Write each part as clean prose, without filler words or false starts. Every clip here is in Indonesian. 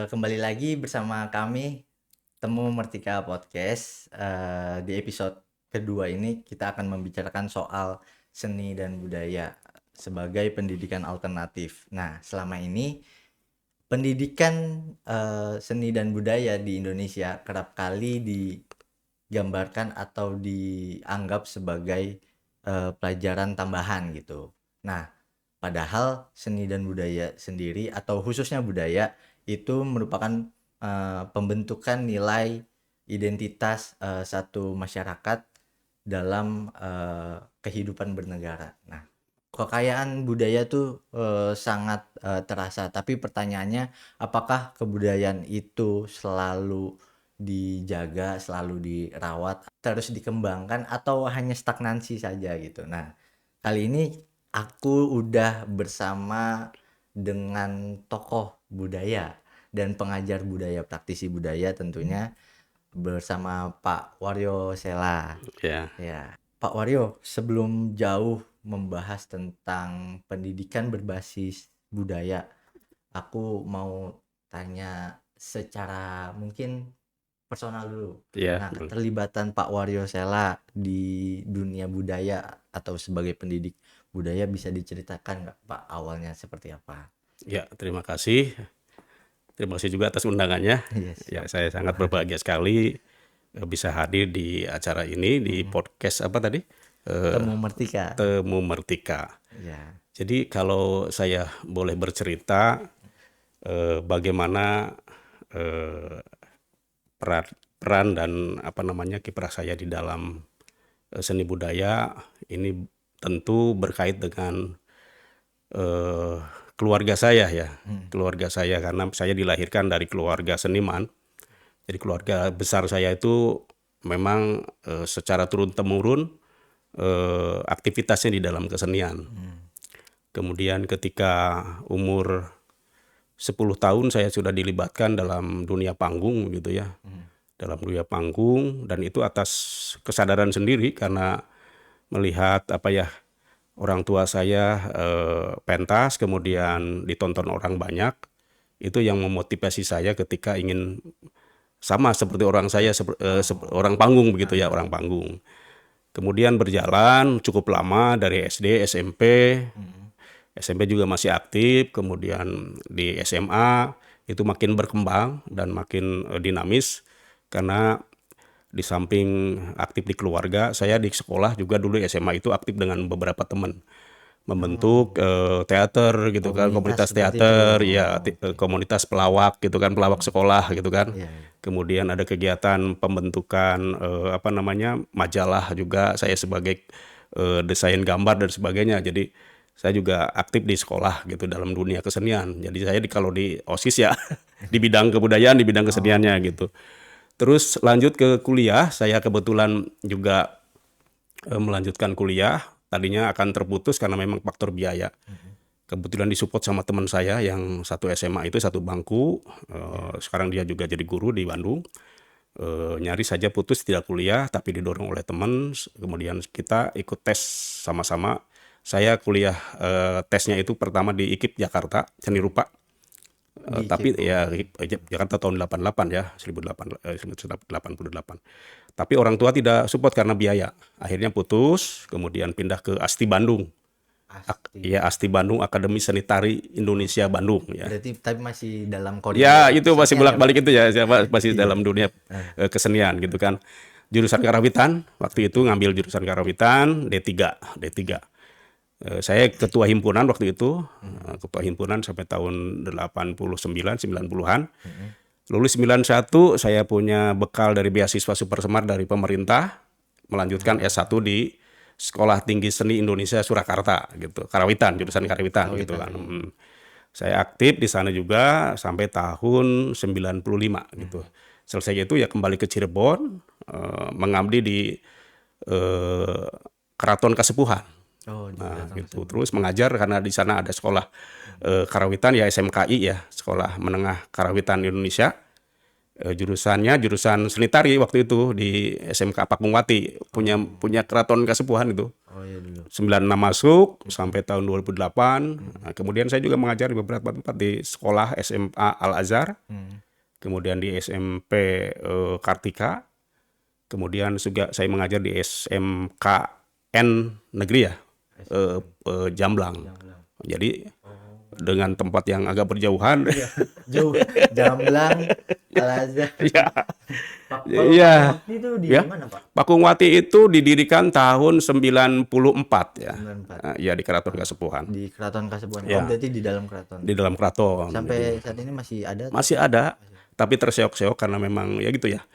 Kembali lagi bersama kami Temu Mertika Podcast. Di episode kedua ini kita akan membicarakan soal seni dan budaya sebagai pendidikan alternatif. Nah, selama ini pendidikan seni dan budaya di Indonesia kerap kali digambarkan atau dianggap sebagai pelajaran tambahan gitu. Nah, padahal seni dan budaya sendiri atau khususnya budaya itu merupakan pembentukan nilai identitas satu masyarakat dalam kehidupan bernegara. Nah, kekayaan budaya tuh sangat terasa. Tapi pertanyaannya, apakah kebudayaan itu selalu dijaga, selalu dirawat, terus dikembangkan, atau hanya stagnansi saja gitu? Nah, kali ini aku udah bersama dengan tokoh budaya dan pengajar budaya, praktisi budaya tentunya, bersama Pak Waryo Sela. Ya, Ya, Pak Waryo, sebelum jauh membahas tentang pendidikan berbasis budaya, aku mau tanya secara mungkin personal dulu. ya, Nah, keterlibatan Pak Waryo Sela di dunia budaya atau sebagai pendidik budaya bisa diceritakan nggak Pak awalnya seperti apa? ya. Terima kasih. Terima kasih juga atas undangannya. Iya, Ya, siap. saya sangat berbahagia sekali bisa hadir di acara ini di podcast apa tadi? Temu Mertika. Temu Mertika. Ya. Jadi kalau saya boleh bercerita bagaimana eh, peran peran dan kiprah saya di dalam seni budaya ini tentu berkait dengan eh, keluarga saya ya. Keluarga saya karena saya dilahirkan dari keluarga seniman. Jadi keluarga besar saya itu memang secara turun-temurun aktivitasnya di dalam kesenian. Kemudian ketika umur 10 tahun saya sudah dilibatkan dalam dunia panggung gitu ya. Dalam dunia panggung, dan itu atas kesadaran sendiri karena melihat orang tua saya pentas kemudian ditonton orang banyak. Itu yang memotivasi saya ketika ingin sama seperti orang saya, orang panggung begitu ya, orang panggung. Kemudian berjalan cukup lama dari SD, SMP. SMP juga masih aktif, kemudian di SMA itu makin berkembang dan makin dinamis karena di samping aktif di keluarga, saya di sekolah juga dulu SMA itu aktif dengan beberapa teman. Membentuk teater gitu kan, komunitas seperti teater, itu. ya komunitas pelawak gitu kan, pelawak sekolah gitu kan. Iya, iya. Kemudian ada kegiatan pembentukan majalah juga, saya sebagai desain gambar dan sebagainya. Jadi saya juga aktif di sekolah gitu dalam dunia kesenian. Jadi saya kalau di OSIS ya di bidang kebudayaan, di bidang keseniannya gitu. Terus lanjut ke kuliah, saya kebetulan juga melanjutkan kuliah. Tadinya akan terputus karena memang faktor biaya. Kebetulan disupport sama teman saya yang satu SMA itu, satu bangku. Sekarang dia juga jadi guru di Bandung. Nyaris saja putus tidak kuliah, tapi didorong oleh teman. Kemudian kita ikut tes sama-sama. Saya kuliah tesnya itu pertama di IKIP Jakarta, seni rupa. Tapi ya Jakarta tahun 88 ya, 1988. Tapi orang tua tidak support karena biaya. Akhirnya putus, kemudian pindah ke ASTI Bandung. ASTI Bandung, Akademi Seni Tari Indonesia Bandung ya. Berarti tapi masih dalam koridor Ya, itu masih kesenian bolak-balik itu ya, saya masih dalam dunia kesenian gitu kan. Jurusan karawitan, waktu itu ngambil jurusan karawitan D3. Saya ketua himpunan waktu itu, ketua himpunan sampai tahun 89, 90-an. Lulus 91, saya punya bekal dari beasiswa Super Semar dari pemerintah, melanjutkan S1 di Sekolah Tinggi Seni Indonesia Surakarta gitu, karawitan, jurusan karawitan gitu kan. Saya aktif di sana juga sampai tahun 95 gitu. Selesai itu ya kembali ke Cirebon, mengabdi di Keraton Kasepuhan. Oh, Nah, gitu. Terus mengajar karena di sana ada sekolah karawitan ya, SMKI ya, Sekolah Menengah Karawitan Indonesia. Jurusannya jurusan seni tari waktu itu di SMK Pakungwati, punya Keraton Kasepuhan itu. Oh iya dulu. 96 masuk sampai tahun 2008. Nah, kemudian saya juga mengajar di beberapa tempat di sekolah SMA Al-Azhar, kemudian di SMP Kartika, kemudian juga saya mengajar di SMKN negeri ya, Jamblang. Jadi dengan tempat yang agak berjauhan. Jauh, Jamblang, Al-Azhar. Ya, Kalau iya. Pakungwati itu di Ya. mana, Pak? Pakungwati itu didirikan tahun 94 ya. 94. Ya di Keraton Kasepuhan. Di Keraton Kasepuhan. Ya. Oh, berarti di dalam keraton. Di dalam keraton. Sampai saat ini masih ada? Masih ada, tapi terseok-seok karena memang ya gitu ya.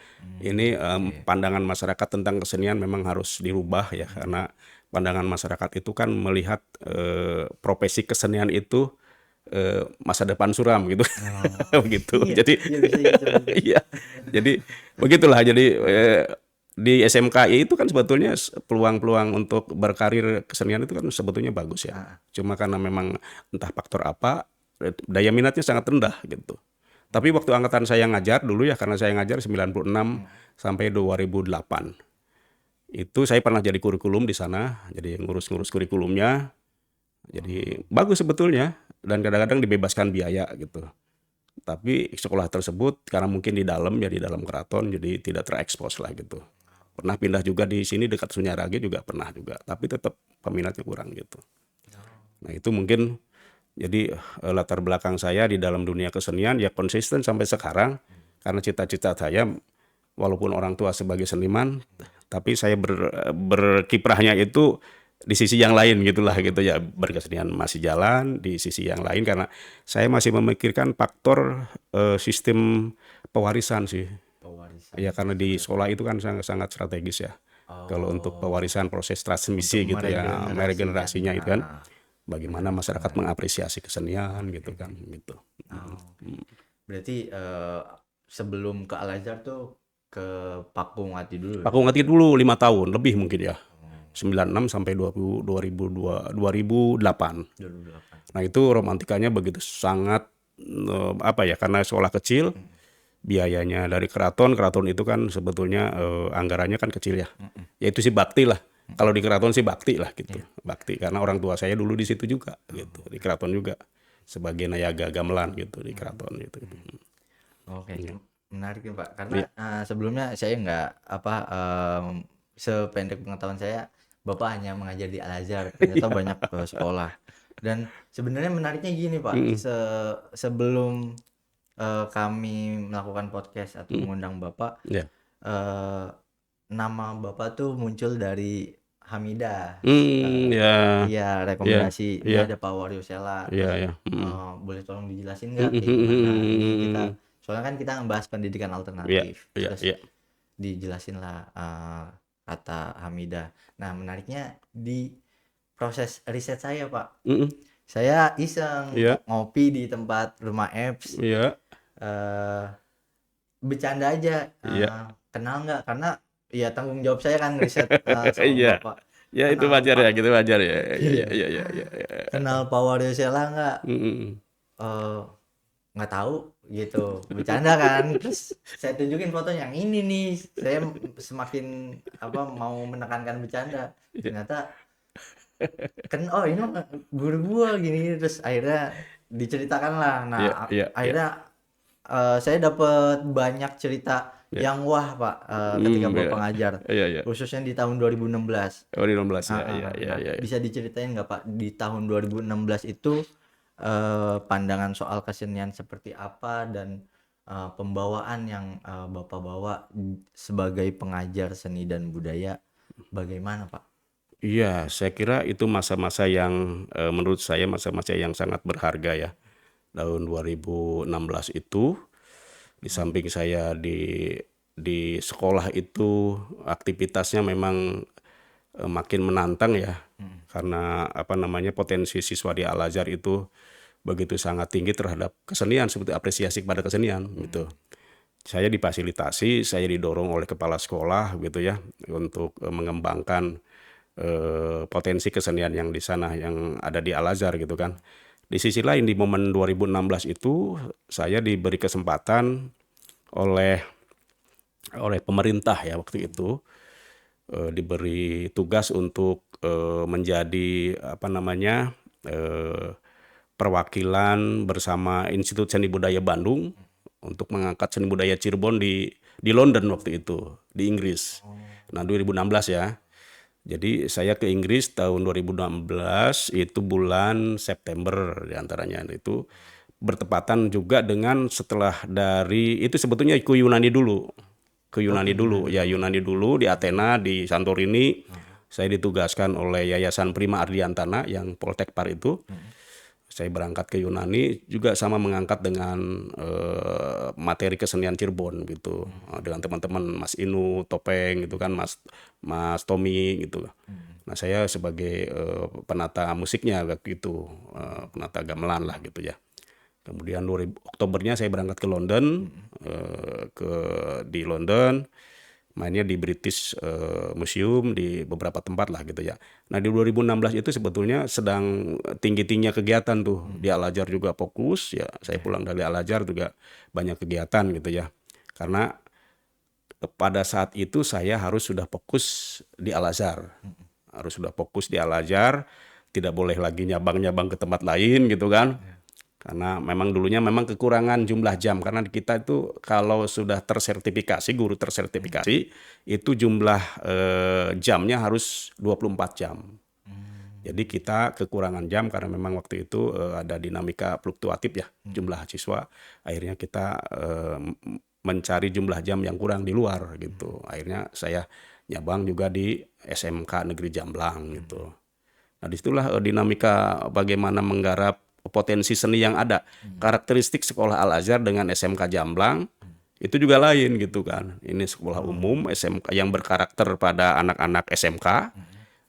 Ini pandangan masyarakat tentang kesenian memang harus dirubah ya, karena pandangan masyarakat itu kan melihat profesi kesenian itu masa depan suram gitu. Begitu. Iya, Jadi iya, bisa gitu. iya. Jadi begitulah. Jadi di SMKI itu kan sebetulnya peluang-peluang untuk berkarir kesenian itu kan sebetulnya bagus ya. Cuma karena memang entah faktor apa, daya minatnya sangat rendah gitu. Tapi waktu angkatan saya ngajar dulu ya, karena saya ngajar 96 sampai 2008. Itu saya pernah jadi kurikulum di sana, jadi ngurus-ngurus kurikulumnya. Jadi bagus sebetulnya, dan kadang-kadang dibebaskan biaya gitu. Tapi sekolah tersebut karena mungkin di dalam ya, di dalam keraton, jadi tidak terekspos lah gitu. Pernah pindah juga di sini dekat Sunyarage juga pernah juga, tapi tetap peminatnya kurang gitu. Nah itu mungkin jadi latar belakang saya di dalam dunia kesenian ya konsisten sampai sekarang, karena cita-cita saya walaupun orang tua sebagai seniman, tapi saya berkiprahnya itu di sisi yang lain gitulah gitu ya, berkesenian masih jalan di sisi yang lain karena saya masih memikirkan faktor sistem pewarisan sih. Pewarisan. Ya karena di sekolah itu kan sangat strategis ya. Kalau untuk pewarisan proses transmisi gitu ya, meregenerasinya itu kan. Bagaimana masyarakat mengapresiasi kesenian gitu kan gitu. Berarti sebelum ke Al-Azhar tuh ke Pakungwati dulu. Pakungwati dulu 5 tahun lebih mungkin ya. 96 sampai 2008. 2008. Nah itu romantikanya begitu sangat apa ya, karena sekolah kecil, biayanya dari keraton itu kan sebetulnya anggarannya kan kecil ya. Ya itu sih bakti lah. Kalau di keraton sih bakti lah gitu. Bakti karena orang tua saya dulu di situ juga gitu. Di keraton juga sebagai nayaga gamelan gitu di keraton gitu. Oke, menarik nih Pak. Karena sebelumnya saya nggak sependek pengetahuan saya, Bapak hanya mengajar di Al-Azhar. Ternyata banyak sekolah. Dan sebenarnya menariknya gini Pak, sebelum kami melakukan podcast atau mengundang Bapak, nama Bapak tuh muncul dari Hamidah. Iya, rekomendasi. Dia ada Pak Wario Sela. Boleh tolong dijelasin nggak kayak gimana? Ini kita, soalnya kan kita ngebahas pendidikan alternatif. Terus dijelasin lah kata Hamidah. Nah, menariknya di proses riset saya Pak, saya iseng ngopi di tempat rumah apps, bercanda aja, kenal nggak, karena ya tanggung jawab saya kan riset sama Bapak. Ya itu wajar ya, gitu wajar ya. Iya. Kenal Pak Wario Sela nggak? Nggak tahu gitu, bercanda kan. Terus saya tunjukin fotonya, yang ini nih. Saya semakin mau menekankan bercanda. Ternyata kan, oh ini guru gua gini. Terus akhirnya diceritakan lah. Nah akhirnya saya dapat banyak cerita yang wah Pak, ketika Bapak ngajar, khususnya di tahun 2016. 2016 Bisa diceritain nggak Pak, di tahun 2016 itu pandangan soal kesenian seperti apa, dan pembawaan yang Bapak bawa sebagai pengajar seni dan budaya bagaimana Pak? Iya, saya kira itu masa-masa yang menurut saya masa-masa yang sangat berharga ya. Tahun 2016 itu, di samping saya di sekolah itu aktivitasnya memang makin menantang ya, karena potensi siswa di Al-Azhar itu begitu sangat tinggi terhadap kesenian, seperti apresiasi kepada kesenian gitu. Saya difasilitasi, saya didorong oleh kepala sekolah gitu ya untuk mengembangkan potensi kesenian yang di sana, yang ada di Al-Azhar gitu kan. Di sisi lain di momen 2016 itu saya diberi kesempatan oleh pemerintah ya waktu itu diberi tugas untuk menjadi perwakilan bersama Institut Seni Budaya Bandung untuk mengangkat seni budaya Cirebon di London waktu itu, di Inggris. Nah, 2016 ya. Jadi saya ke Inggris tahun 2016 itu bulan September diantaranya, itu bertepatan juga dengan setelah dari itu sebetulnya ke Yunani dulu. Ya, Yunani dulu di Athena, di Santorini. Saya ditugaskan oleh Yayasan Prima Ardiantana yang Poltekpar itu. Saya berangkat ke Yunani juga sama mengangkat dengan materi kesenian Cirebon gitu. Dengan teman-teman Mas Inu, Topeng gitu kan, Mas Tommy gitu. Nah, saya sebagai penata musiknya gitu, penata gamelan lah gitu ya. Kemudian Oktobernya saya berangkat ke London, di London, mainnya di British Museum, di beberapa tempat lah gitu ya. Nah, di 2016 itu sebetulnya sedang tinggi-tingginya kegiatan tuh. Di Al-Azhar juga fokus ya. Saya pulang dari Al-Azhar juga banyak kegiatan gitu ya. Karena pada saat itu saya harus sudah fokus di Al-Azhar. Harus sudah fokus di Al-Azhar, tidak boleh lagi nyabang-nyabang ke tempat lain gitu kan. Karena memang dulunya memang kekurangan jumlah jam, karena kita itu kalau sudah tersertifikasi, guru tersertifikasi, itu jumlah jamnya harus 24 jam. Jadi kita kekurangan jam karena memang waktu itu ada dinamika fluktuatif ya, jumlah siswa. Akhirnya kita mencari jumlah jam yang kurang di luar gitu. Akhirnya saya nyabang juga di SMK Negeri Jamblang gitu. Nah, disitulah dinamika bagaimana menggarap potensi seni yang ada. Karakteristik sekolah Al-Azhar dengan SMK Jamblang itu juga lain gitu kan. Ini sekolah umum SMK yang berkarakter pada anak-anak SMK,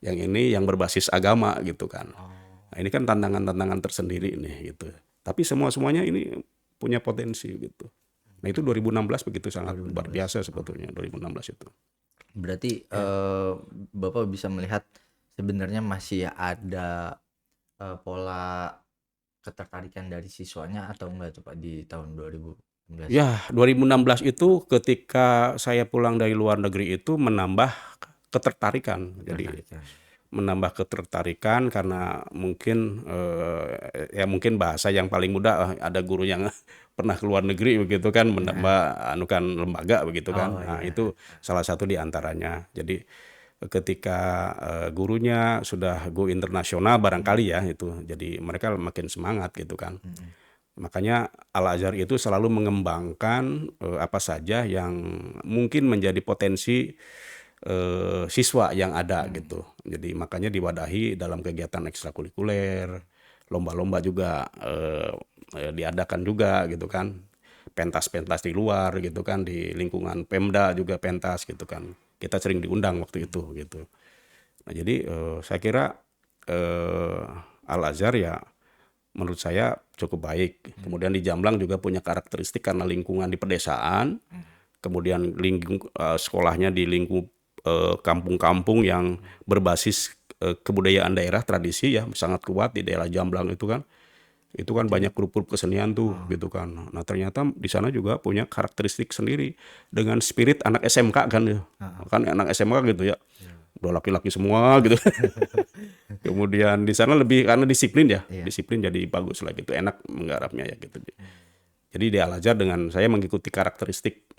yang ini yang berbasis agama gitu kan. Nah, ini kan tantangan-tantangan tersendiri nih gitu. Tapi semuanya ini punya potensi gitu. Nah, itu 2016 begitu sangat luar biasa sebetulnya 2016 itu. Berarti Bapak bisa melihat sebenarnya masih ada pola ketertarikan dari siswanya atau enggak tuh Pak di tahun 2016? Ya, 2016 itu ketika saya pulang dari luar negeri itu menambah ketertarikan. Jadi menambah ketertarikan karena mungkin ya mungkin bahasa yang paling mudah, ada guru yang pernah ke luar negeri begitu kan, menambah anukan lembaga begitu kan. Nah, itu salah satu di antaranya. Jadi ketika gurunya sudah go internasional barangkali ya itu, jadi mereka makin semangat gitu kan. Makanya Al-Azhar itu selalu mengembangkan apa saja yang mungkin menjadi potensi siswa yang ada gitu. Jadi makanya diwadahi dalam kegiatan ekstrakurikuler, lomba-lomba juga diadakan juga gitu kan. Pentas-pentas di luar gitu kan, di lingkungan Pemda juga pentas gitu kan. Kita sering diundang waktu itu gitu. Nah, jadi saya kira Al-Azhar ya menurut saya cukup baik. Kemudian di Jamblang juga punya karakteristik karena lingkungan di pedesaan. Kemudian sekolahnya di lingkup kampung-kampung yang berbasis kebudayaan daerah, tradisi ya sangat kuat di daerah Jamblang itu kan. Itu kan banyak grup-grup kesenian tuh gitu kan. Nah, ternyata di sana juga punya karakteristik sendiri dengan spirit anak SMK kan ya. Kan anak SMK gitu ya. Udah laki-laki semua gitu. Kemudian di sana lebih karena disiplin ya. Disiplin jadi bagus lah gitu. Enak menggarapnya ya gitu. Jadi di Al-Azhar dengan saya mengikuti karakteristik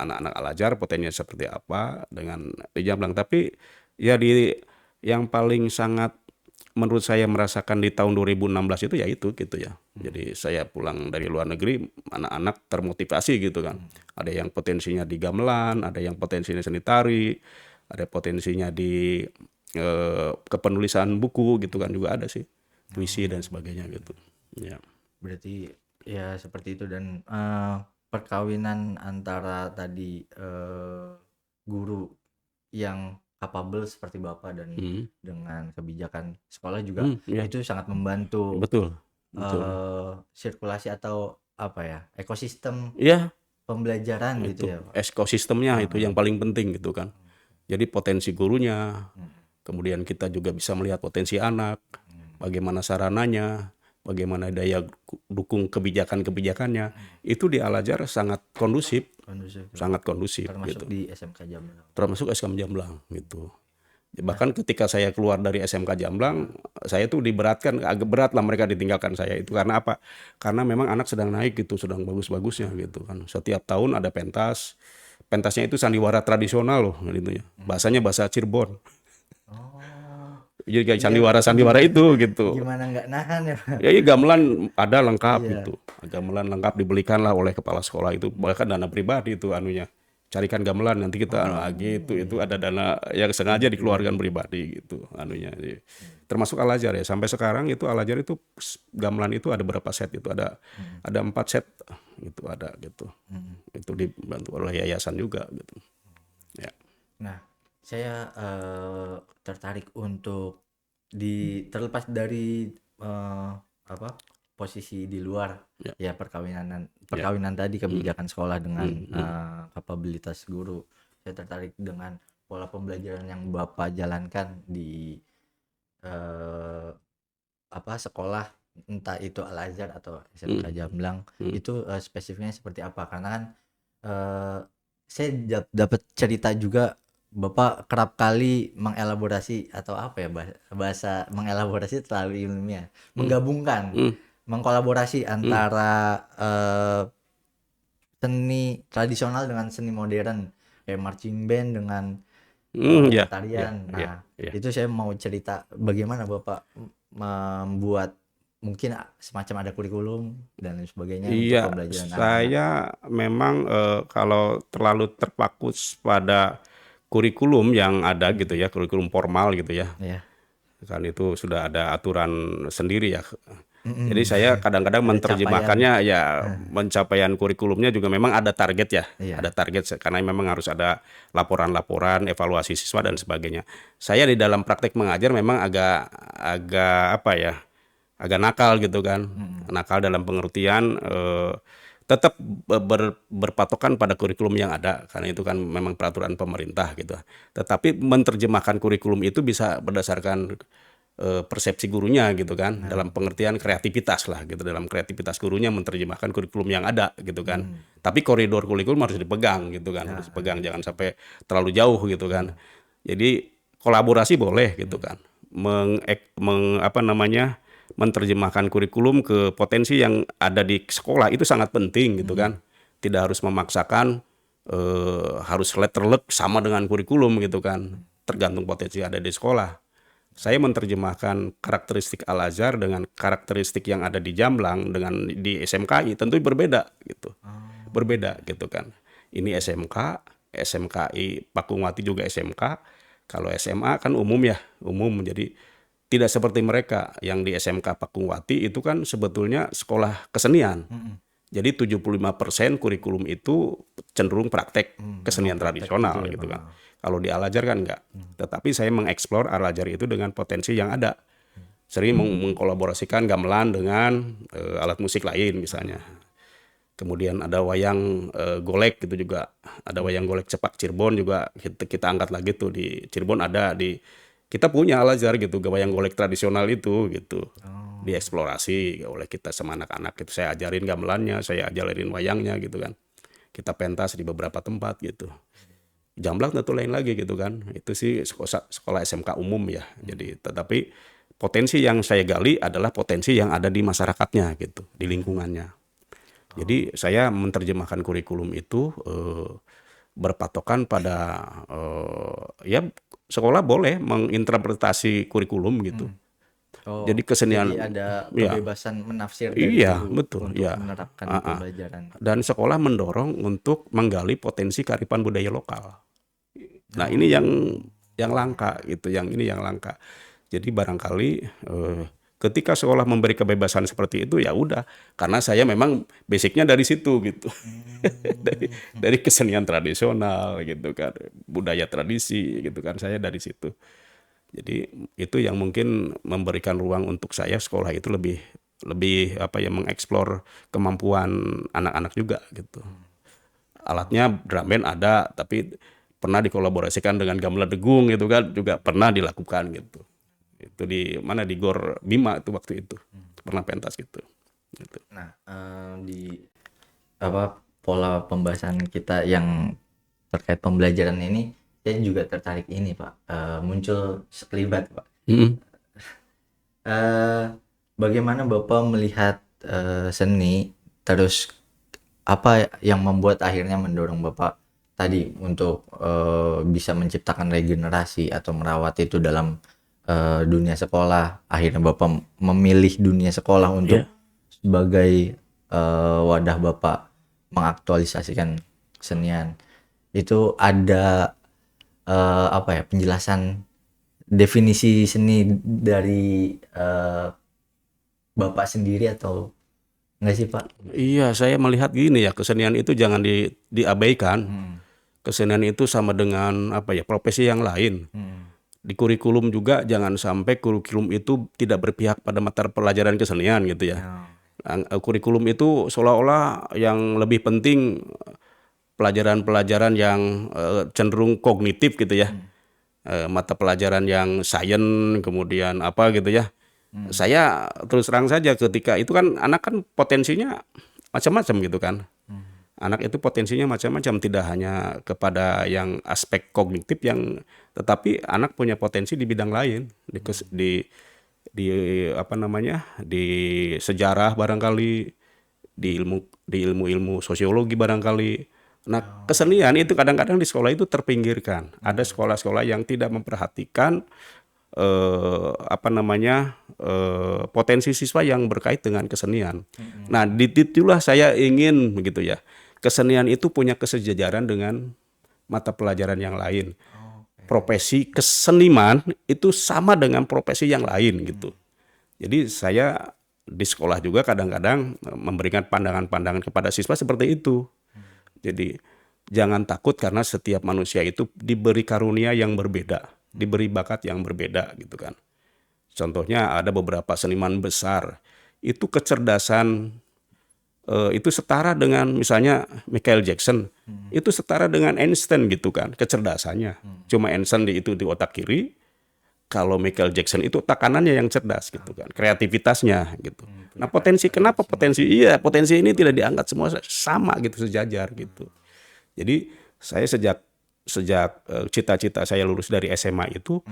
anak-anak Al-Azhar potensinya seperti apa dengan di Jamblang. Tapi ya yang paling sangat menurut saya merasakan di tahun 2016 itu ya itu gitu ya. Jadi saya pulang dari luar negeri, anak-anak termotivasi gitu kan. Ada yang potensinya di gamelan, ada yang potensinya seni tari, ada potensinya di kepenulisan buku gitu kan juga ada sih. Puisi dan sebagainya gitu. Ya. Berarti ya seperti itu. Dan perkawinan antara tadi guru yang capable seperti Bapak dan dengan kebijakan sekolah juga itu sangat membantu Betul. sirkulasi atau apa ya, ekosistem Ya, pembelajaran gitu itu ya Pak. ekosistemnya itu yang paling penting gitu kan. Jadi potensi gurunya, kemudian kita juga bisa melihat potensi anak, bagaimana sarananya, bagaimana daya dukung kebijakan-kebijakannya, itu di Al-Azhar sangat kondusif Kondusif. gitu. Termasuk di SMK Jamblang. Termasuk SMK Jamblang gitu. Bahkan ketika saya keluar dari SMK Jamblang, saya tuh diberatkan, agak berat lah mereka ditinggalkan saya itu. Karena apa? Karena memang anak sedang naik gitu, sedang bagus-bagusnya gitu kan. Setiap tahun ada pentas. Pentasnya itu sandiwara tradisional loh gitu ya. Bahasanya bahasa Cirebon. Oh, Jadi kayak iya. sandiwara itu gitu. Gimana nggak nahan ya, Pak? Ya, gamelan ada lengkap Iya. gitu. Gamelan lengkap dibelikanlah oleh kepala sekolah itu, bahkan dana pribadi itu anunya. Carikan gamelan nanti kita gitu, itu ada dana yang sengaja dikeluarkan pribadi gitu anunya. Termasuk Al-Azhar ya. Sampai sekarang itu Al-Azhar itu gamelan itu ada berapa set itu? Ada 4 set itu ada gitu. Itu dibantu oleh yayasan juga gitu. Ya. Nah, saya tertarik untuk terlepas dari apa posisi di luar Ya. perkawinan tadi, kebijakan sekolah dengan kapabilitas guru. Saya tertarik dengan pola pembelajaran yang Bapak jalankan di sekolah, entah itu Al-Azhar atau SMK Jamblang. Itu spesifiknya seperti apa? Karena kan saya dapat cerita juga Bapak kerap kali mengelaborasi atau apa ya, bahasa mengelaborasi terlalu ilmiah, menggabungkan, mengkolaborasi antara seni tradisional dengan seni modern, kayak marching band dengan Ya. tarian. Ya. Nah, itu saya mau cerita bagaimana Bapak membuat mungkin semacam ada kurikulum dan lain sebagainya untuk Iya, pembelajaran anak-anak. saya memang kalau terlalu terpaku pada kurikulum yang ada gitu ya, kurikulum formal gitu ya, Iya. kan itu sudah ada aturan sendiri ya. Jadi saya kadang-kadang Ada menerjemahkannya ya, pencapaian kurikulumnya juga memang ada target ya, Iya. ada target karena memang harus ada laporan-laporan, evaluasi siswa dan sebagainya. Saya di dalam praktek mengajar memang agak apa ya, agak nakal gitu kan, nakal dalam pengertian tetap berpatokan pada kurikulum yang ada karena itu kan memang peraturan pemerintah gitu. Tetapi menerjemahkan kurikulum itu bisa berdasarkan persepsi gurunya gitu kan, dalam pengertian kreativitas lah gitu, dalam kreativitas gurunya menerjemahkan kurikulum yang ada gitu kan. Tapi koridor kurikulum harus dipegang gitu kan, harus dipegang, jangan sampai terlalu jauh gitu kan. Jadi kolaborasi boleh gitu kan, menerjemahkan kurikulum ke potensi yang ada di sekolah itu sangat penting gitu kan. Tidak harus memaksakan harus letterlek sama dengan kurikulum gitu kan, tergantung potensi yang ada di sekolah. Saya menerjemahkan karakteristik Al-Azhar dengan karakteristik yang ada di Jamblang dengan di SMKI tentu berbeda gitu. Berbeda gitu kan. Ini SMK, SMKI Pakuwati juga SMK. Kalau SMA kan umum ya, umum. Jadi tidak seperti mereka yang di SMK Pakuwati itu kan sebetulnya sekolah kesenian. Jadi 75% kurikulum itu cenderung praktek kesenian tradisional gitu kan. Kalau di Al-Azhar kan enggak. Tetapi saya mengeksplor Al-Azhar itu dengan potensi yang ada. Sering mengkolaborasikan gamelan dengan alat musik lain misalnya. Kemudian ada wayang golek gitu juga. Ada wayang golek cepak Cirebon juga kita angkat lagi tuh di Cirebon ada kita punya Al-Azhar gitu, wayang golek tradisional itu gitu. Dieksplorasi oleh kita sama anak-anak gitu. Saya ajarin gamelannya, saya ajarin wayangnya gitu kan. Kita pentas di beberapa tempat gitu. Jamblang tentu lain lagi gitu kan. Itu sih sekolah SMK umum ya. Jadi tetapi potensi yang saya gali adalah potensi yang ada di masyarakatnya gitu, di lingkungannya. Jadi saya menerjemahkan kurikulum itu berpatokan pada ya sekolah boleh menginterpretasi kurikulum gitu. Jadi kesenian Jadi ada ya. kebebasan menafsir dari Iya, guru betul untuk ya. menerapkan di pembelajaran. Dan sekolah mendorong untuk menggali potensi kearifan budaya lokal. Nah, ini yang langka gitu, yang ini yang langka. Jadi barangkali ketika sekolah memberi kebebasan seperti itu ya udah, karena saya memang basicnya dari situ gitu. dari kesenian tradisional gitu kan, budaya tradisi gitu kan, saya dari situ. Jadi itu yang mungkin memberikan ruang untuk saya sekolah itu lebih mengeksplor kemampuan anak-anak juga gitu. Alatnya drum band ada, tapi pernah dikolaborasikan dengan gamelan degung gitu kan, juga pernah dilakukan gitu. Itu di mana di Gor Bima itu waktu itu. pernah pentas gitu. Gitu. Nah, di apa pola pembahasan kita yang terkait pembelajaran ini, saya juga tertarik ini Pak, muncul sekelibat Pak. Mm-mm. Bagaimana Bapak melihat seni, terus apa yang membuat akhirnya mendorong Bapak tadi untuk bisa menciptakan regenerasi atau merawat itu dalam dunia sekolah. Akhirnya Bapak memilih dunia sekolah untuk Iya. sebagai wadah Bapak mengaktualisasikan kesenian. Itu ada apa ya, penjelasan definisi seni dari Bapak sendiri atau enggak sih Pak? Iya, saya melihat gini ya, kesenian itu jangan diabaikan. Hmm. Kesenian itu sama dengan apa ya, profesi yang lain. Hmm. Di kurikulum juga jangan sampai kurikulum itu tidak berpihak pada mata pelajaran kesenian gitu ya. Kurikulum itu seolah-olah yang lebih penting pelajaran-pelajaran yang cenderung kognitif gitu ya. Mata pelajaran yang sains kemudian apa gitu ya. Saya terus terang saja ketika itu kan anak kan potensinya macam-macam gitu kan. Anak itu potensinya macam-macam, tidak hanya kepada yang aspek kognitif yang, tetapi anak punya potensi di bidang lain, di apa namanya, di sejarah barangkali, di ilmu-ilmu sosiologi barangkali. Nah, kesenian itu kadang-kadang di sekolah itu terpinggirkan. Ada sekolah-sekolah yang tidak memperhatikan apa namanya, potensi siswa yang berkait dengan kesenian. Nah, itulah saya ingin begitu ya. Kesenian itu punya kesejajaran dengan mata pelajaran yang lain. Profesi keseniman itu sama dengan profesi yang lain gitu. Jadi saya di sekolah juga kadang-kadang memberikan pandangan-pandangan kepada siswa seperti itu. Jadi jangan takut karena setiap manusia itu diberi karunia yang berbeda, diberi bakat yang berbeda gitu kan. Contohnya ada beberapa seniman besar, itu kecerdasan itu setara dengan misalnya Michael Jackson, itu setara dengan Einstein gitu kan, kecerdasannya. Cuma Einstein itu di otak kiri, kalau Michael Jackson itu otak kanannya yang cerdas gitu kan, kreativitasnya gitu. Nah, kenapa potensi? Iya, potensi ini tidak diangkat semua sama gitu, sejajar gitu. Jadi saya sejak cita-cita saya lulus dari SMA itu,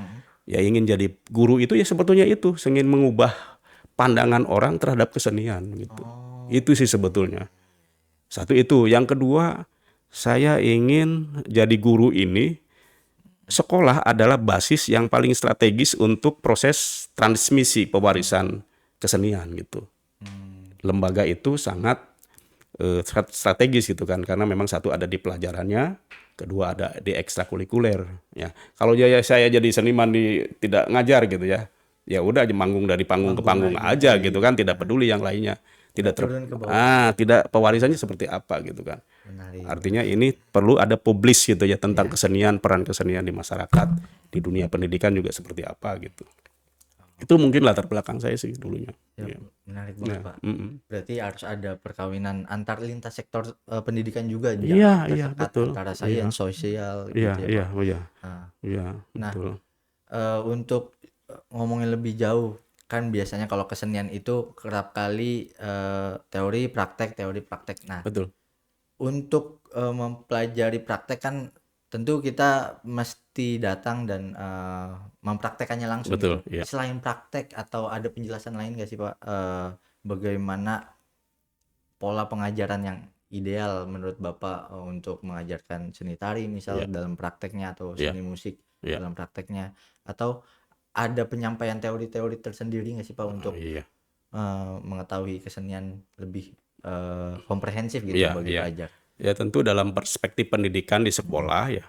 ya ingin jadi guru itu ya sebetulnya itu, ingin mengubah pandangan orang terhadap kesenian gitu. Itu sih sebetulnya. Satu itu. Yang kedua, saya ingin jadi guru ini, sekolah adalah basis yang paling strategis untuk proses transmisi pewarisan kesenian gitu. Lembaga itu sangat strategis gitu kan, karena memang satu ada di pelajarannya, kedua ada di ekstrakurikuler ya. Kalau saya jadi seniman tidak ngajar gitu ya, ya udah aja manggung dari panggung ke panggung aja gitu kan, tidak peduli yang lainnya, tidak tidak pewarisannya seperti apa gitu kan. Menarik. Artinya ini perlu ada publish gitu ya tentang kesenian, peran kesenian di masyarakat, di dunia pendidikan juga seperti apa gitu. Itu mungkin latar belakang saya sih dulunya. Ya, menarik banget Ya, Pak. Berarti harus ada perkawinan antar lintas sektor pendidikan juga, Iya, jangan iya, tersekat betul. antara Iya, sains, sosial iya, gitu ya iya, Pak. oh iya, Nah, iya, nah, betul. untuk ngomongin lebih jauh, kan biasanya kalau kesenian itu kerap kali teori praktek. Nah, Betul. untuk mempelajari praktek kan tentu kita mesti datang dan mempraktekannya langsung Betul, gitu. iya. Selain praktek atau ada penjelasan lain nggak sih Pak, bagaimana pola pengajaran yang ideal menurut Bapak untuk mengajarkan seni tari misal Iya, dalam prakteknya, atau iya, seni musik iya. dalam prakteknya, atau ada penyampaian teori-teori tersendiri nggak sih Pak untuk Iya, mengetahui kesenian lebih komprehensif gitu iya, bagi iya. pelajar? Ya tentu dalam perspektif pendidikan di sekolah ya,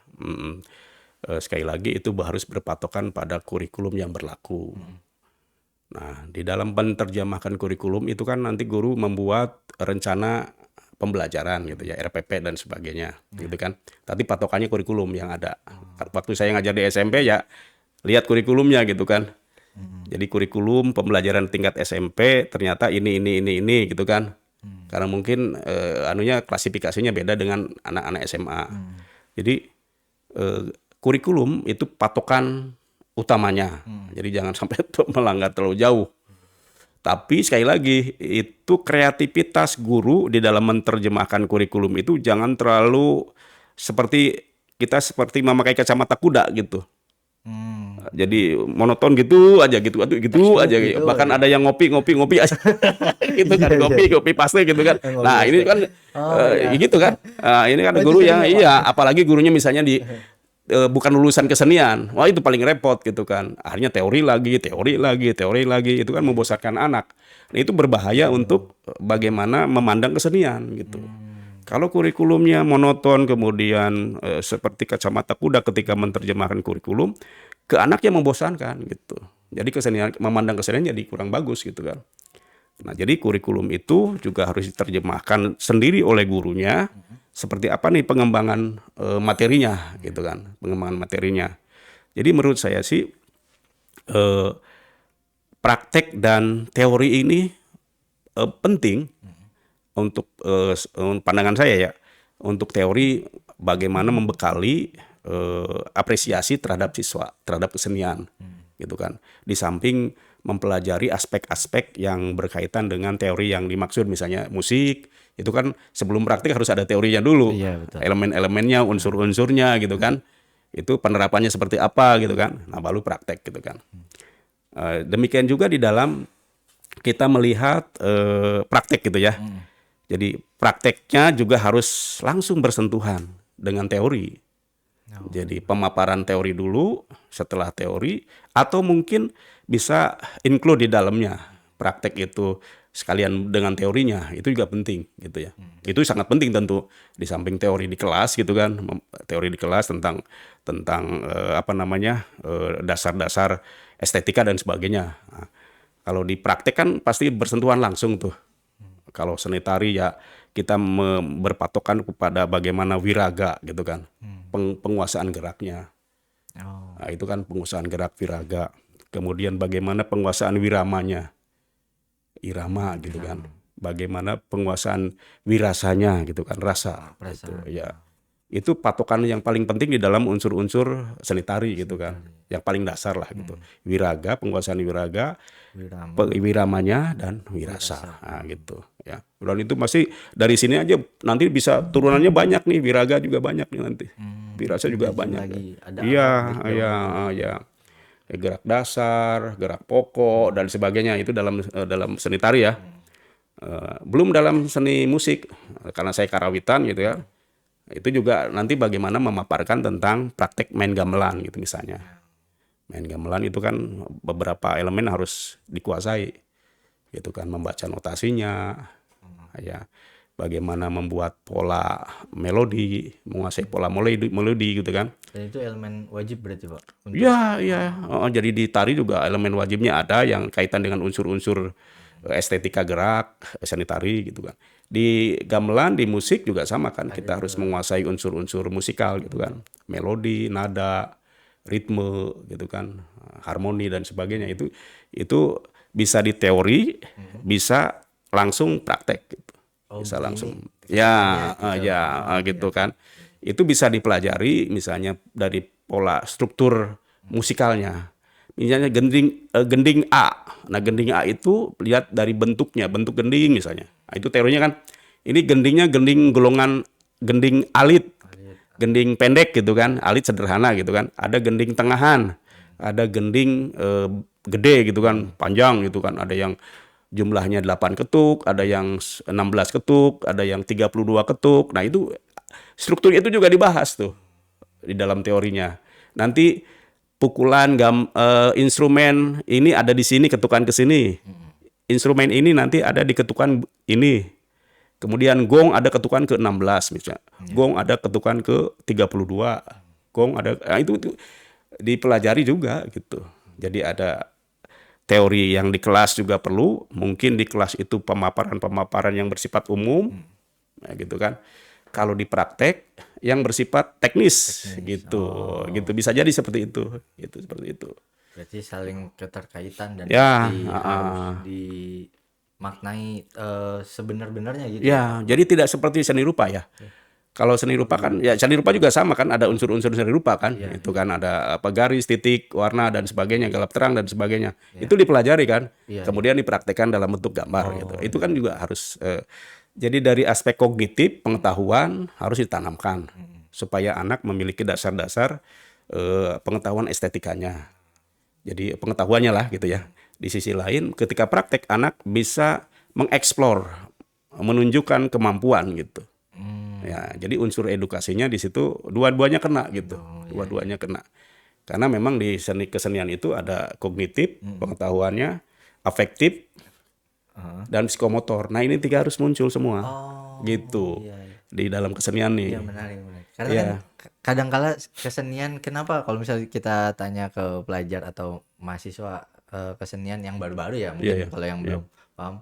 sekali lagi itu harus berpatokan pada kurikulum yang berlaku. Nah, di dalam menerjemahkan kurikulum itu kan nanti guru membuat rencana pembelajaran gitu ya, RPP dan sebagainya, gitu kan. Tadi patokannya kurikulum yang ada. Waktu saya ngajar di SMP ya lihat kurikulumnya gitu kan. Jadi kurikulum pembelajaran tingkat SMP ternyata ini gitu kan. Karena mungkin anunya klasifikasinya beda dengan anak-anak SMA. Jadi kurikulum itu patokan utamanya. Jadi jangan sampai melanggar terlalu jauh. Tapi sekali lagi, itu kreativitas guru di dalam menerjemahkan kurikulum itu jangan terlalu seperti memakai kacamata kuda gitu. Jadi monoton gitu aja gitu, gitu Textbook aja. gitu Bahkan aja. ada yang ngopi aja. Gitu kan, Iya, iya, iya. ngopi paste gitu kan. Ngopi Nah, ini paste. kan Oh ya. gitu kan. Ini kan Oh itu guru sering yang ya Pak? iya, apalagi gurunya misalnya bukan lulusan kesenian. Wah, itu paling repot gitu kan. Akhirnya teori lagi, itu kan membosankan anak. Nah, itu berbahaya untuk bagaimana memandang kesenian gitu. Kalau kurikulumnya monoton, kemudian seperti kacamata kuda ketika menerjemahkan kurikulum, ke anak yang membosankan gitu. Jadi memandang kesenian jadi kurang bagus gitu kan. Nah, jadi kurikulum itu juga harus diterjemahkan sendiri oleh gurunya. Seperti apa nih pengembangan materinya gitu kan, pengembangan materinya. Jadi menurut saya sih praktek dan teori ini penting untuk pandangan saya ya. Untuk teori bagaimana membekali apresiasi terhadap siswa, terhadap kesenian gitu kan. Di samping mempelajari aspek-aspek yang berkaitan dengan teori yang dimaksud, misalnya musik, itu kan sebelum praktik harus ada teorinya dulu, Iya betul. elemen-elemennya, unsur-unsurnya gitu kan. Itu penerapannya seperti apa gitu kan. Nah, baru praktek gitu kan. Demikian juga di dalam kita melihat praktek gitu ya. Jadi prakteknya juga harus langsung bersentuhan dengan teori. Jadi pemaparan teori dulu, setelah teori, atau mungkin bisa include di dalamnya praktek itu sekalian dengan teorinya, itu juga penting gitu ya. Itu sangat penting tentu di samping teori di kelas gitu kan, teori di kelas tentang dasar-dasar estetika dan sebagainya. Nah, kalau di praktek kan pasti bersentuhan langsung tuh. Kalau seni tari ya kita berpatokan kepada bagaimana wiraga gitu kan, penguasaan geraknya. Oh. Nah, itu kan penguasaan gerak wiraga. Kemudian bagaimana penguasaan wiramanya, irama gitu kan. Bagaimana penguasaan wirasanya gitu kan, rasa. Gitu, Perasaan. ya. Itu patokan yang paling penting di dalam unsur-unsur seni tari gitu kan. Yang paling dasar lah gitu. Wiraga, penguasaan wiraga, Wirama. wiramanya dan wirasa. Nah, gitu ya. Dan itu masih dari sini aja nanti bisa turunannya banyak nih, wiraga juga banyak nih nanti. Wirasa juga Belajar banyak. lagi. Ada Iya, breakdown iya, lagi. iya. Gerak dasar, gerak pokok dan sebagainya itu dalam seni tari ya. Belum dalam seni musik karena saya karawitan gitu ya. Itu juga nanti bagaimana memaparkan tentang praktek main gamelan gitu misalnya. Main gamelan itu kan beberapa elemen harus dikuasai. Gitu kan, membaca notasinya, ya. Bagaimana membuat pola melodi, menguasai pola melodi gitu kan. Dan itu elemen wajib berarti Pak untuk Ya, ya. Jadi di tari juga elemen wajibnya ada yang kaitan dengan unsur-unsur estetika gerak, seni tari gitu kan. Di gamelan, di musik juga sama kan. Kita harus menguasai unsur-unsur musikal gitu kan. Melodi, nada, ritme gitu kan, harmoni dan sebagainya. Itu bisa di teori, bisa langsung praktek gitu. oh Bisa begini langsung. caranya Ya, gitu. ya, gitu kan. Itu bisa dipelajari misalnya dari pola struktur musikalnya. Misalnya gending A. Nah, gending A itu lihat dari bentuknya, bentuk gending misalnya. Nah, itu teorinya kan ini gendingnya gending alit, gending pendek gitu kan, alit sederhana gitu kan. Ada gending tengahan, ada gending gede gitu kan, panjang gitu kan. Ada yang jumlahnya 8 ketuk, ada yang 16 ketuk, ada yang 32 ketuk. Nah, itu strukturnya itu juga dibahas tuh di dalam teorinya. Nanti pukulan instrumen ini ada di sini, ketukan ke sini. Instrumen ini nanti ada di ketukan ini. Kemudian gong ada ketukan ke 16 misalnya. Gong ada ketukan ke 32. Gong ada itu dipelajari juga gitu. Jadi ada teori yang di kelas juga perlu, mungkin di kelas itu pemaparan-pemaparan yang bersifat umum, ya gitu kan. Kalau di praktek yang bersifat teknis. Gitu, gitu bisa jadi seperti itu seperti itu. Berarti saling keterkaitan dan Ya, pasti harus dimaknai sebenar-benarnya gitu ya Pak. ya, jadi tidak seperti seni rupa ya. Kalau seni rupa kan, ya seni rupa juga sama kan, ada unsur-unsur seni rupa kan, Iya, itu kan ada apa garis, titik, warna dan sebagainya, gelap terang dan sebagainya. iya, Itu dipelajari kan, iya, iya. kemudian dipraktekkan dalam bentuk gambar gitu. Oh, Itu iya. kan juga harus. Jadi dari aspek kognitif pengetahuan harus ditanamkan supaya anak memiliki dasar-dasar pengetahuan estetikanya. Jadi pengetahuannya lah gitu ya. Di sisi lain, ketika praktek anak bisa mengeksplor, menunjukkan kemampuan gitu. Hmm. Ya, jadi unsur edukasinya di situ dua-duanya kena gitu. Oh, iya, iya. Dua-duanya kena. Karena memang di seni kesenian itu ada kognitif, pengetahuannya, afektif, Heeh. dan psikomotor. Nah, ini tiga harus muncul semua. Oh, Gitu. iya, iya. Di dalam kesenian Iya, nih. menarik, menarik. Karena kan Iya. kadangkala kesenian, kenapa kalau misalnya kita tanya ke pelajar atau mahasiswa kesenian yang baru-baru ya, Iya, mungkin iya. kalau yang Iya. belum paham,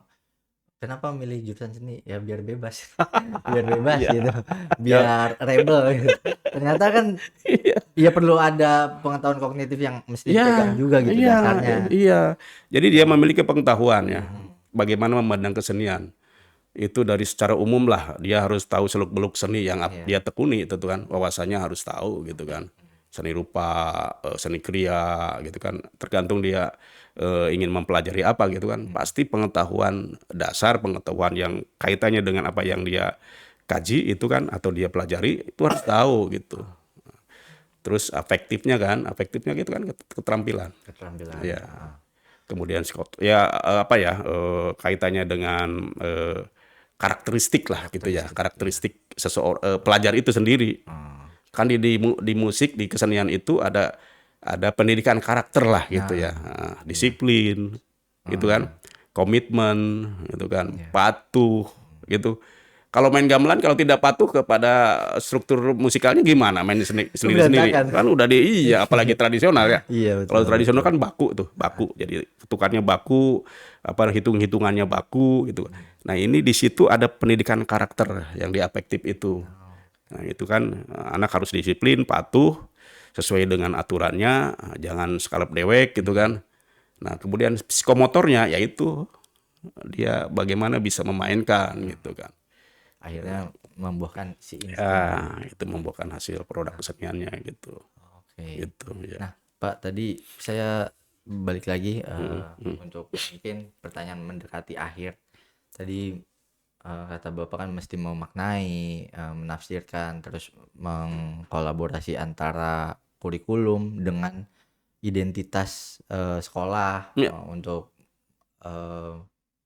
kenapa milih jurusan seni? Ya biar bebas, biar bebas Iya. gitu, Ya. biar rebel gitu. Ternyata kan Iya. ya perlu ada pengetahuan kognitif yang mesti Iya, dipegang juga gitu iya, dasarnya. iya. Jadi dia memiliki pengetahuan ya, Mhm. bagaimana memandang kesenian. Itu dari secara umum lah, dia harus tahu seluk-beluk seni yang Iya. dia tekuni itu kan, wawasannya harus tahu gitu kan. Seni rupa, seni kriya gitu kan, tergantung dia ingin mempelajari apa gitu kan. Pasti pengetahuan dasar, pengetahuan yang kaitannya dengan apa yang dia kaji itu kan, atau dia pelajari, itu harus tahu gitu. Terus afektifnya gitu kan keterampilan. Keterampilan. Ya. Kemudian ya apa ya kaitannya dengan karakteristik lah gitu ya, karakteristik seseorang pelajar itu sendiri. Kan di musik, di kesenian itu ada pendidikan karakter lah gitu ya. Disiplin gitu kan, komitmen gitu kan, patuh gitu. Kalau main gamelan kalau tidak patuh kepada struktur musikalnya gimana main sendiri-sendiri Berantakan. kan udah iya, apalagi tradisional ya. Iya, Kalau betul, tradisional betul. kan baku. Jadi ketukannya baku, apa hitung-hitungannya baku gitu. Nah, ini di situ ada pendidikan karakter yang di afektif itu. Nah, itu kan anak harus disiplin, patuh, sesuai dengan aturannya, jangan skalap dewek gitu kan. Nah, kemudian psikomotornya yaitu dia bagaimana bisa memainkan gitu kan. Akhirnya membuahkan si insting. Ya, itu membuahkan hasil produk keseniannya gitu. Oke. Gitu ya. Nah, Pak, tadi saya balik lagi untuk mungkin pertanyaan mendekati akhir. Tadi kata Bapak kan mesti memaknai, menafsirkan, terus mengkolaborasi antara kurikulum dengan identitas sekolah Ya. untuk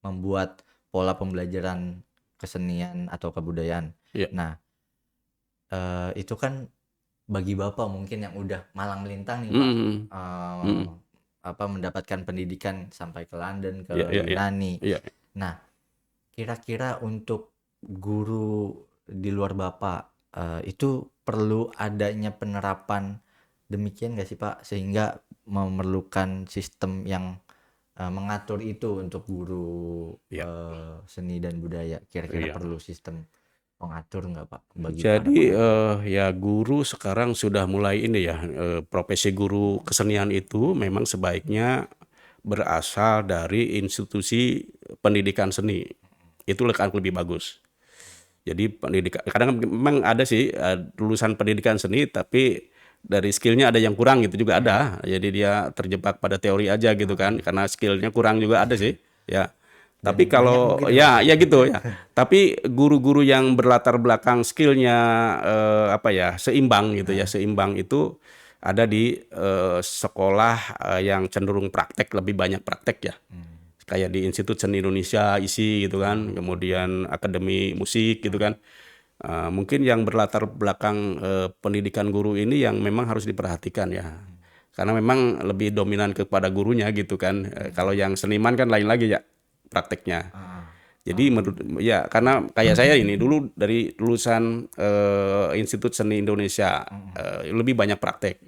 membuat pola pembelajaran kesenian atau kebudayaan. Ya. Nah, itu kan bagi Bapak mungkin yang udah malang melintang nih Pak, apa mendapatkan pendidikan sampai ke London, ke Yunani. Iya. Nah, kira-kira untuk guru di luar Bapak itu perlu adanya penerapan demikian nggak sih Pak, sehingga memerlukan sistem yang mengatur itu untuk guru seni dan budaya. Kira-kira perlu sistem pengatur nggak Pak bagi para Jadi pengajar? ya guru sekarang sudah mulai ini ya, profesi guru kesenian itu memang sebaiknya berasal dari institusi pendidikan seni. Itu akan lebih bagus. Jadi pendidikan, kadang memang ada sih lulusan pendidikan seni tapi dari skillnya ada yang kurang gitu juga ada. Jadi dia terjebak pada teori aja gitu kan, karena skillnya kurang juga ada sih. Ya. Dan Tapi banyak kalau mungkin ya gitu ya. Tapi guru-guru yang berlatar belakang skillnya apa ya seimbang gitu ya, seimbang itu ada di sekolah yang cenderung praktek, lebih banyak praktek ya. Kayak di Institut Seni Indonesia ISI gitu kan, kemudian Akademi Musik gitu kan. Mungkin yang berlatar belakang pendidikan guru ini yang memang harus diperhatikan ya. Karena memang lebih dominan kepada gurunya gitu kan. Kalau yang seniman kan lain lagi ya prakteknya. Jadi menurut ya karena kayak saya ini dulu dari lulusan Institut Seni Indonesia lebih banyak praktek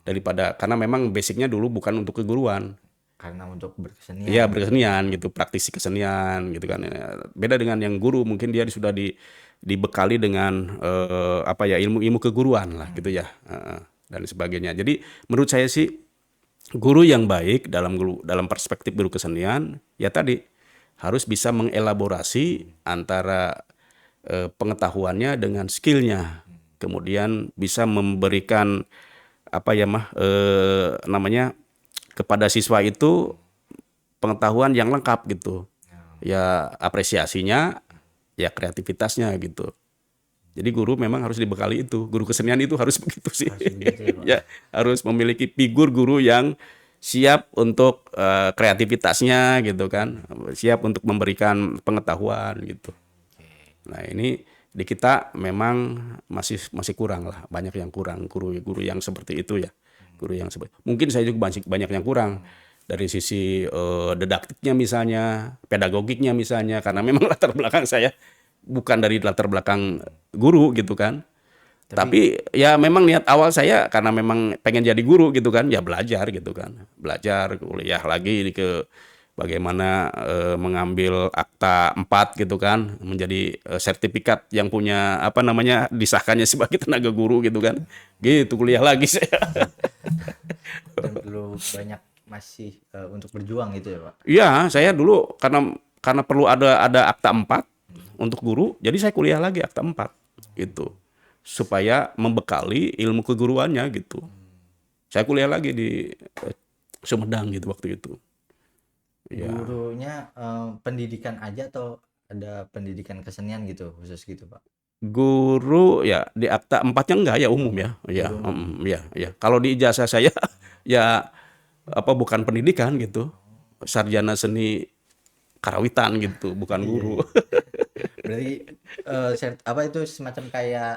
daripada karena memang basicnya dulu bukan untuk keguruan. Karena untuk berkesenian. Iya berkesenian gitu, praktisi kesenian gitu kan. Beda dengan yang guru, mungkin dia sudah dibekali dengan apa ya ilmu-ilmu keguruan lah gitu ya dan sebagainya. Jadi menurut saya sih guru yang baik dalam perspektif guru kesenian ya tadi harus bisa mengelaborasi antara pengetahuannya dengan skillnya, kemudian bisa memberikan apa ya namanya kepada siswa itu pengetahuan yang lengkap gitu. Ya apresiasinya, ya kreativitasnya gitu. Jadi guru memang harus dibekali itu. Guru kesenian itu harus begitu sih. Harus begitu ya Pak. Ya, harus memiliki figur guru yang siap untuk kreativitasnya gitu kan. Siap untuk memberikan pengetahuan gitu. Nah, ini di kita memang masih kurang lah, banyak yang kurang guru-guru yang seperti itu ya. Guru yang mungkin saya juga banyak yang kurang dari sisi didaktiknya misalnya, pedagogiknya misalnya, karena memang latar belakang saya bukan dari latar belakang guru gitu kan. Tapi ya memang niat awal saya karena memang pengen jadi guru gitu kan, ya belajar gitu kan. Belajar, kuliah lagi ke bagaimana mengambil akta 4 gitu kan, menjadi sertifikat yang punya apa namanya disahkannya sebagai tenaga guru gitu kan. Gitu kuliah lagi saya. Dan perlu banyak masih untuk berjuang gitu ya Pak. Iya, saya dulu karena perlu ada akta 4 untuk guru, jadi saya kuliah lagi akta 4 gitu. Supaya membekali ilmu keguruannya gitu. Saya kuliah lagi di Sumedang gitu waktu itu. Ya. Gurunya pendidikan aja atau ada pendidikan kesenian gitu khusus gitu Pak? Guru ya di akta 4-nya enggak ya umum ya. Ya, ya, ya. Kalau di ijazah saya ya apa bukan pendidikan gitu. Sarjana seni karawitan gitu, bukan guru. Berarti apa itu semacam kayak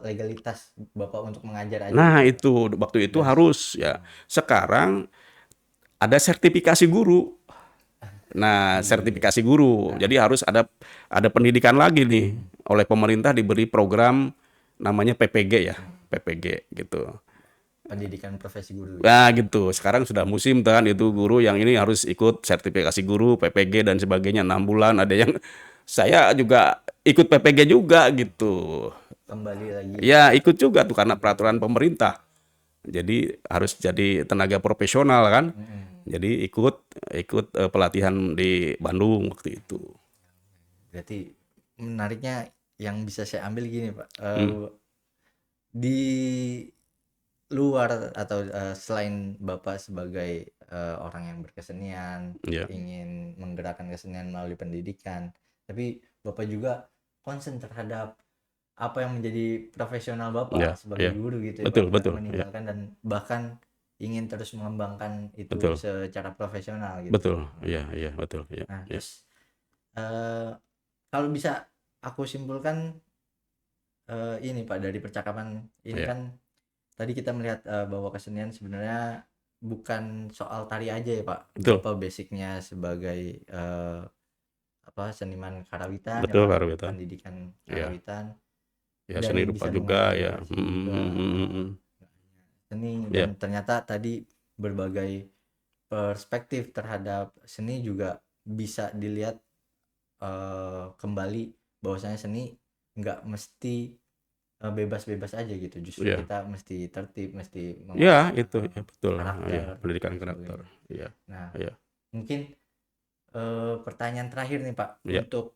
legalitas Bapak untuk mengajar aja Nah, gitu, Pak? itu waktu itu harus ya. Sekarang ada sertifikasi guru. Nah, sertifikasi guru. Jadi harus ada pendidikan lagi nih oleh pemerintah diberi program namanya PPG ya, PPG gitu. Pendidikan profesi guru. Nah, gitu. Sekarang sudah musim kan itu guru yang ini harus ikut sertifikasi guru, PPG dan sebagainya 6 bulan. Ada yang saya juga ikut PPG juga gitu. Kembali lagi. Ya, ikut juga tuh karena peraturan pemerintah. Jadi harus jadi tenaga profesional kan. Jadi ikut pelatihan di Bandung waktu itu. Berarti menariknya yang bisa saya ambil gini Pak. Di luar atau selain Bapak sebagai orang yang berkesenian, ingin menggerakkan kesenian melalui pendidikan, tapi Bapak juga concern terhadap apa yang menjadi profesional Bapak sebagai guru gitu ya betul, Pak, betul, meninggalkan dan bahkan ingin terus mengembangkan itu secara profesional gitu. Betul, iya, betul. Ya. Nah, terus kalau bisa aku simpulkan ini Pak dari percakapan ini kan tadi kita melihat bahwa kesenian sebenarnya bukan soal tari aja ya Pak. Betul. Bapak basicnya sebagai seniman karawitan, betul, karawitan. Pendidikan karawitan. Ya, seni rupa juga ya. Seni dan ternyata tadi berbagai perspektif terhadap seni juga bisa dilihat kembali bahwasanya seni nggak mesti bebas-bebas aja gitu, justru kita mesti tertib, mesti itu ya betul karakter, pendidikan karakter. Nah, mungkin pertanyaan terakhir nih Pak untuk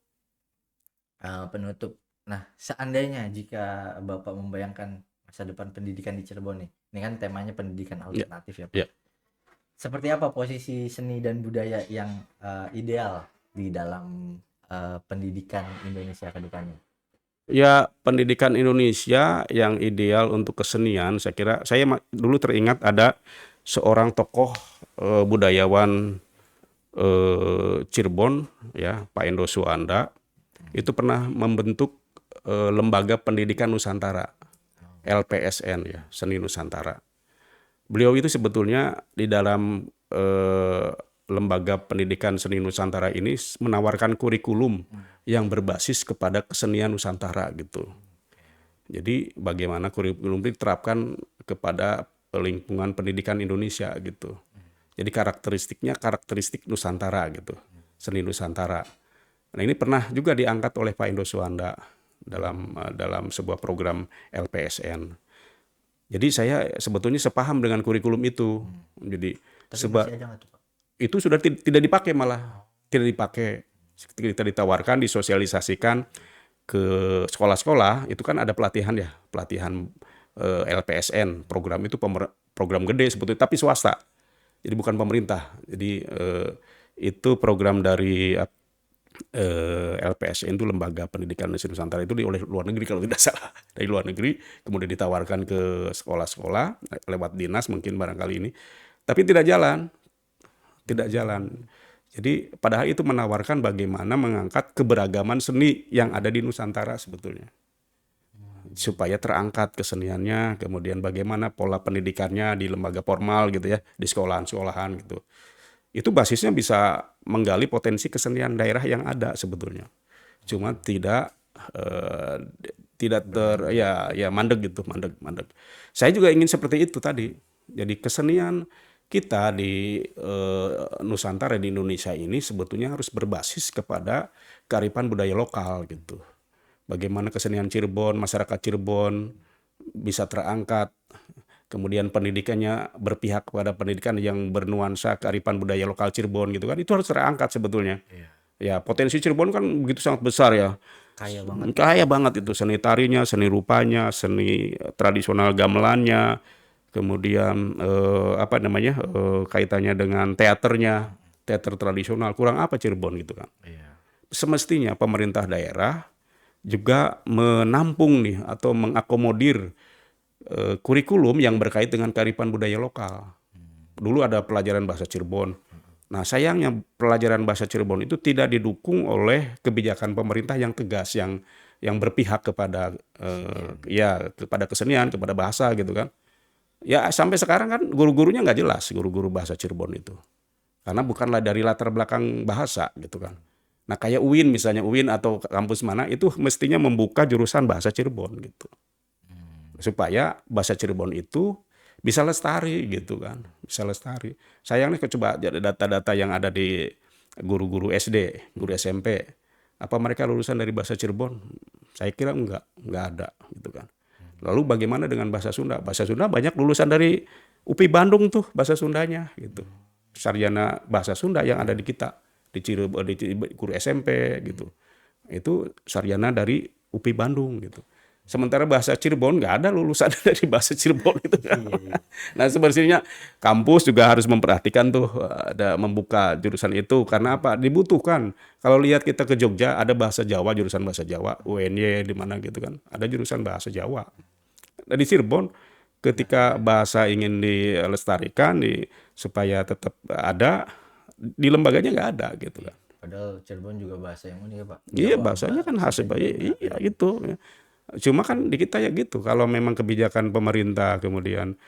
penutup. Nah, seandainya jika Bapak membayangkan masa depan pendidikan di Cirebon nih, ini kan temanya pendidikan alternatif ya Pak. Seperti apa posisi seni dan budaya yang ideal di dalam pendidikan Indonesia ke depannya? Ya, pendidikan Indonesia yang ideal untuk kesenian, saya kira saya dulu teringat ada seorang tokoh budayawan Cirebon ya, Pak Endo Suanda, itu pernah membentuk Lembaga Pendidikan Nusantara, LPSN ya, Seni Nusantara. Beliau itu sebetulnya di dalam Lembaga Pendidikan Seni Nusantara ini menawarkan kurikulum yang berbasis kepada kesenian Nusantara gitu. Jadi bagaimana kurikulum itu diterapkan kepada lingkungan pendidikan Indonesia gitu. Jadi karakteristik Nusantara gitu, seni Nusantara. Nah, ini pernah juga diangkat oleh Pak Endo Suanda dalam sebuah program LPSN. Jadi saya sebetulnya sepaham dengan kurikulum itu. Jadi itu sudah tidak dipakai malah, tidak dipakai. Kita ditawarkan, disosialisasikan ke sekolah-sekolah itu kan ada pelatihan ya, pelatihan LPSN. Program itu program gede sebetulnya, tapi swasta. Jadi bukan pemerintah. Jadi itu program dari LPSN itu Lembaga Pendidikan Nusantara itu oleh luar negeri kalau tidak salah. Dari luar negeri kemudian ditawarkan ke sekolah-sekolah lewat dinas mungkin barangkali ini. Tapi tidak jalan. Jadi padahal itu menawarkan bagaimana mengangkat keberagaman seni yang ada di Nusantara sebetulnya. Supaya terangkat keseniannya, kemudian bagaimana pola pendidikannya di lembaga formal gitu ya, di sekolahan-sekolahan gitu. Itu basisnya bisa menggali potensi kesenian daerah yang ada sebetulnya. Cuma tidak mandek gitu, mandek. Saya juga ingin seperti itu tadi. Jadi kesenian kita di Nusantara, di Indonesia ini sebetulnya harus berbasis kepada kearifan budaya lokal gitu. Bagaimana kesenian Cirebon, masyarakat Cirebon bisa terangkat, kemudian pendidikannya berpihak kepada pendidikan yang bernuansa kearifan budaya lokal Cirebon gitu kan, itu harus terangkat sebetulnya. Ya, potensi Cirebon kan begitu sangat besar ya. Kaya banget itu, seni tarinya, seni rupanya, seni tradisional gamelannya, kemudian kaitannya dengan teaternya, teater tradisional. Kurang apa Cirebon gitu kan. Semestinya pemerintah daerah juga menampung nih atau mengakomodir kurikulum yang berkait dengan kearifan budaya lokal. Dulu ada pelajaran bahasa Cirebon. Nah, sayangnya pelajaran bahasa Cirebon itu tidak didukung oleh kebijakan pemerintah yang tegas, yang berpihak kepada kepada kesenian, kepada bahasa gitu kan. Ya sampai sekarang kan guru-gurunya nggak jelas, guru-guru bahasa Cirebon itu. Karena bukanlah dari latar belakang bahasa gitu kan. Nah kayak UIN misalnya, UIN atau kampus mana itu mestinya membuka jurusan bahasa Cirebon gitu. Supaya bahasa Cirebon itu bisa lestari gitu kan, bisa lestari. Sayangnya coba data-data yang ada di guru-guru SD, guru SMP, apa mereka lulusan dari bahasa Cirebon? Saya kira enggak ada gitu kan. Lalu bagaimana dengan bahasa Sunda? Bahasa Sunda banyak lulusan dari UPI Bandung tuh bahasa Sundanya gitu. Sarjana bahasa Sunda yang ada di kita di Cirebon, di guru SMP gitu. Itu sarjana dari UPI Bandung gitu. Sementara bahasa Cirebon nggak ada lulusan dari bahasa Cirebon itu. Nah sebenarnya kampus juga harus memperhatikan tuh, ada membuka jurusan itu karena apa? Dibutuhkan. Kalau lihat kita ke Jogja ada bahasa Jawa, jurusan bahasa Jawa, UNY di mana gitu kan, ada jurusan bahasa Jawa. Nah, di Cirebon ketika bahasa ingin dilestarikan supaya tetap ada, di lembaganya nggak ada gitu kan. Padahal Cirebon juga bahasa yang unik ya Pak. Iya bahasanya kan khas iya gitu. Cuma kan di kita ya gitu, kalau memang kebijakan pemerintah kemudian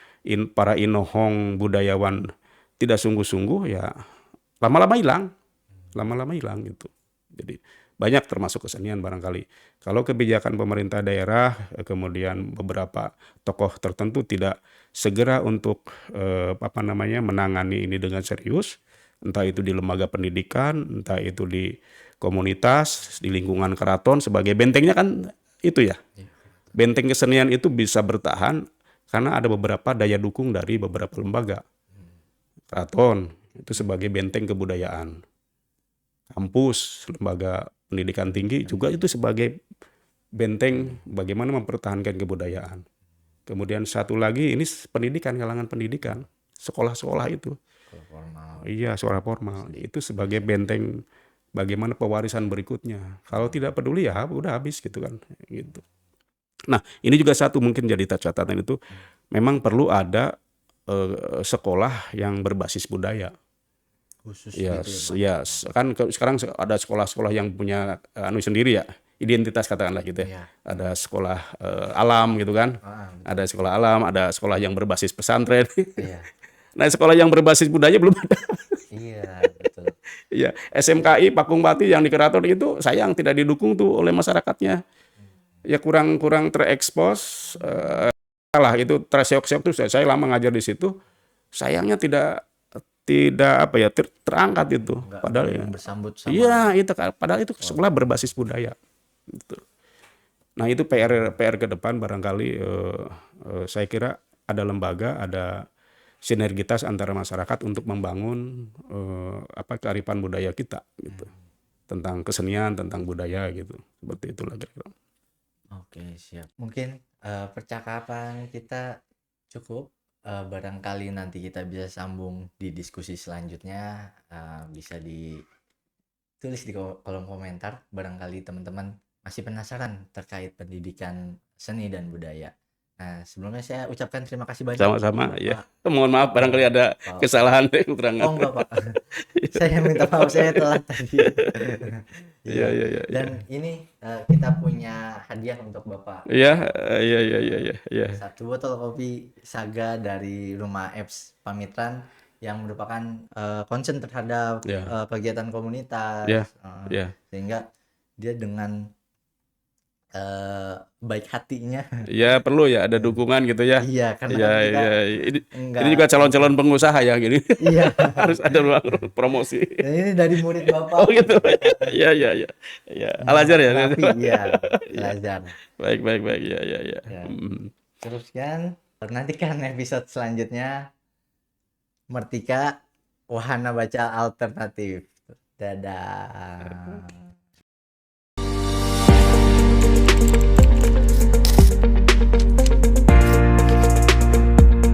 para inohong budayawan tidak sungguh-sungguh ya lama-lama hilang gitu. Jadi banyak termasuk kesenian barangkali. Kalau kebijakan pemerintah daerah kemudian beberapa tokoh tertentu tidak segera untuk menangani ini dengan serius, entah itu di lembaga pendidikan, entah itu di komunitas, di lingkungan keraton sebagai bentengnya kan itu ya. Benteng kesenian itu bisa bertahan karena ada beberapa daya dukung dari beberapa lembaga. Keraton itu sebagai benteng kebudayaan. Kampus, lembaga pendidikan tinggi juga itu sebagai benteng bagaimana mempertahankan kebudayaan. Kemudian satu lagi ini pendidikan, kalangan pendidikan, sekolah-sekolah itu. Iya, sekolah formal itu sebagai benteng bagaimana pewarisan berikutnya. Kalau tidak peduli ya udah habis gitu kan, gitu. Nah, ini juga satu mungkin jadi catatan itu memang perlu ada sekolah yang berbasis budaya. Khusus Ya, gitu ya, Pak. kan sekarang ada sekolah-sekolah yang punya sendiri ya, identitas katakanlah gitu ya. Ada sekolah alam gitu kan. Ada sekolah alam, ada sekolah yang berbasis pesantren. Nah, sekolah yang berbasis budaya belum ada. Iya, betul. Iya, SMKI Pakung Pati yang di Keraton itu sayang tidak didukung tuh oleh masyarakatnya. Ya kurang terekspos lah itu terseok-seok tuh saya lama ngajar di situ. Sayangnya tidak terangkat itu. Padahal ya bersambut sama. Iya, itu padahal itu sekolah berbasis budaya. Gitu. Nah, itu PR ke depan barangkali saya kira ada lembaga, ada sinergitas antara masyarakat untuk membangun kearifan budaya kita gitu. tentang kesenian, tentang budaya gitu. Seperti itulah kira-kira. Oke, siap. Mungkin percakapan kita cukup. Barangkali nanti kita bisa sambung di diskusi selanjutnya. Bisa ditulis di kolom komentar. Barangkali teman-teman masih penasaran terkait pendidikan seni dan budaya. Nah, sebelumnya saya ucapkan terima kasih banyak Sama-sama, Bapak. ya. Mohon maaf barangkali ada Pak. kesalahan keterangan. Oh enggak Pak, saya minta maaf saya telat tadi. Iya, iya, iya. Dan ini kita punya hadiah untuk Bapak. Iya, iya. Satu botol kopi Saga dari Rumah Apps Pamitran yang merupakan concern terhadap Ya. kegiatan komunitas. Ya, ya. Sehingga dia dengan baik hatinya. Ya perlu ya ada dukungan gitu ya. Iya, karena Iya, kita iya. enggak. Ini juga calon-calon pengusaha ya gini. Iya. Harus ada ruang promosi. Dan ini dari murid Bapak. Oh gitu. Iya. Ya. Al-Azhar ya. Iya, Al-Azhar. Baik. Ya. Ya. Terus kan nantikan episode selanjutnya Mertika Wahana Baca Alternatif. Dadah.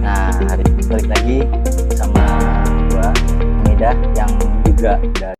Nah, hari ini balik lagi sama gua Midah yang juga dari